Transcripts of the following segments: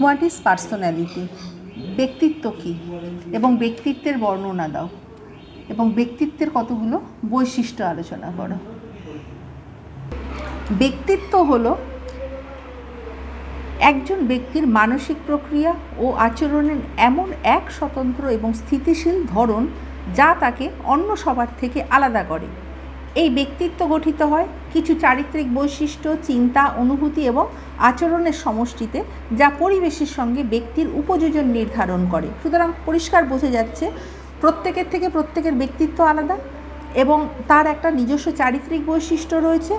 What is personality? ব্যক্তিত্ব কী এবং ব্যক্তিত্বের বর্ণনা দাও এবং ব্যক্তিত্বের কতগুলো বৈশিষ্ট্য আলোচনা করো। ব্যক্তিত্ব হলো একজন ব্যক্তির মানসিক প্রক্রিয়া ও আচরণের এমন এক স্বতন্ত্র এবং স্থিতিশীল ধরন যা তাকে অন্য সবার থেকে আলাদা করে। এই ব্যক্তিত্ব গঠিত হয় কিছু চারিত্রিক বৈশিষ্ট্য, চিন্তা, অনুভূতি এবং আচরণের সমষ্টিতে, যা পরিবেশের সঙ্গে ব্যক্তির উপযোজন নির্ধারণ করে। সুতরাং পরিষ্কার বোঝা যাচ্ছে প্রত্যেকের থেকে প্রত্যেকের ব্যক্তিত্ব আলাদা এবং তার একটা নিজস্ব চারিত্রিক বৈশিষ্ট্য রয়েছে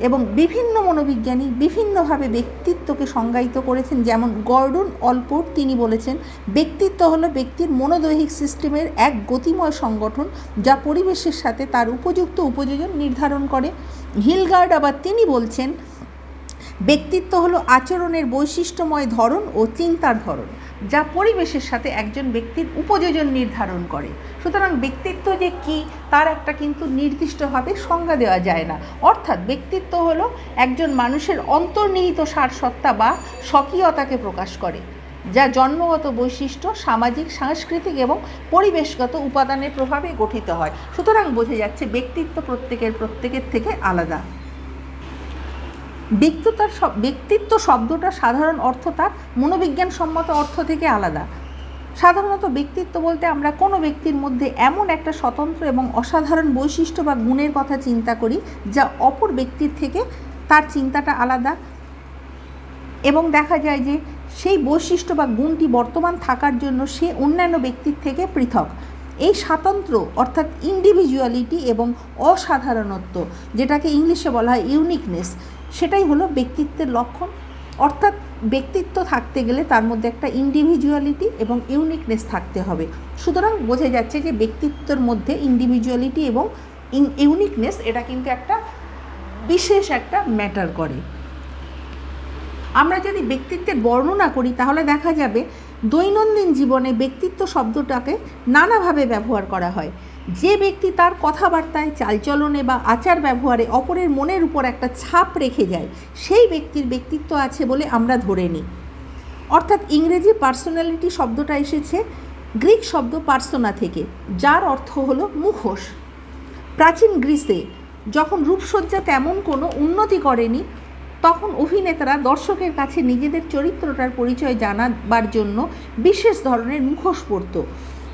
এবং বিভিন্ন মনোবিজ্ঞানী বিভিন্নভাবে ব্যক্তিত্বকে সংজ্ঞায়িত করেছেন। যেমন গর্ডন অলপোর্ট তিনি বলেছেন, ব্যক্তিত্ব হলো ব্যক্তির মনোদৈহিক সিস্টেমের এক গতিময় সংগঠন যা পরিবেশের সাথে তার উপযুক্ত উপযোজন নির্ধারণ করে। হিলগার্ড আবার তিনি বলছেন, ব্যক্তিত্ব হলো আচরণের বৈশিষ্ট্যময় ধরন ও চিন্তার ধরন যা পরিবেশের সাথে একজন ব্যক্তির উপযোজন নির্ধারণ করে। সুতরাং ব্যক্তিত্ব যে কী তার একটা কিন্তু নির্দিষ্টভাবে সংজ্ঞা দেওয়া যায় না। অর্থাৎ ব্যক্তিত্ব হলো একজন মানুষের অন্তর্নিহিত সারসত্তা বা স্বকীয়তাকে প্রকাশ করে, যা জন্মগত বৈশিষ্ট্য, সামাজিক, সাংস্কৃতিক এবং পরিবেশগত উপাদানের প্রভাবে গঠিত হয়। সুতরাং বোঝা যাচ্ছে ব্যক্তিত্ব প্রত্যেকের থেকে আলাদা। ব্যক্তিত্ব শব্দটা সাধারণ অর্থ তার মনোবিজ্ঞানসম্মত অর্থ থেকে আলাদা। সাধারণত ব্যক্তিত্ব বলতে আমরা কোনো ব্যক্তির মধ্যে এমন একটা স্বতন্ত্র এবং অসাধারণ বৈশিষ্ট্য বা গুণের কথা চিন্তা করি যা অপর ব্যক্তির থেকে তার চিন্তাটা আলাদা এবং দেখা যায় যে সেই বৈশিষ্ট্য বা গুণটি বর্তমান থাকার জন্য সে অন্যান্য ব্যক্তির থেকে পৃথক। এই স্বাতন্ত্র্য অর্থাৎ ইন্ডিভিজুয়ালিটি এবং অসাধারণত্ব, যেটাকে ইংলিশে বলা হয় ইউনিকনেস, সেটাই হলো ব্যক্তিত্বের লক্ষণ। অর্থাৎ ব্যক্তিত্ব থাকতে গেলে তার মধ্যে একটা ইন্ডিভিজুয়ালিটি এবং ইউনিকনেস থাকতে হবে। সুতরাং বোঝা যাচ্ছে যে ব্যক্তিত্বের মধ্যে ইন্ডিভিজুয়ালিটি এবং ইউনিকনেস এটা কিন্তু একটা বিশেষ একটা ম্যাটার করে। আমরা যদি ব্যক্তিত্বের বর্ণনা করি তাহলে দেখা যাবে দৈনন্দিন জীবনে ব্যক্তিত্ব শব্দটাকে নানাভাবে ব্যবহার করা হয়। যে ব্যক্তি তার কথাবার্তায়, চালচলনে বা আচার ব্যবহারে অপরের মনের উপর একটা ছাপ রেখে যায়, সেই ব্যক্তির ব্যক্তিত্ব আছে বলে আমরা ধরে নিই। অর্থাৎ ইংরেজি পার্সোনালিটি শব্দটা এসেছে গ্রিক শব্দ পার্সোনা থেকে, যার অর্থ হলো মুখোশ। প্রাচীন গ্রিসে যখন রূপসজ্জা তেমন কোনো উন্নতি করেনি, তখন অভিনেতারা দর্শকের কাছে নিজেদের চরিত্রটার পরিচয় জানাবার জন্য বিশেষ ধরনের মুখোশ পরত।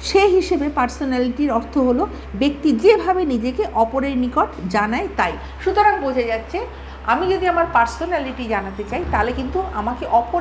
সে হিসেবে পার্সোনালিটির অর্থ হলো ব্যক্তি যেভাবে নিজেকে অপরের নিকট জানায় তাই। সুতরাং বোঝা যাচ্ছে আমি যদি আমার পার্সোনালিটি জানাতে চাই তাহলে কিন্তু আমাকে অপরের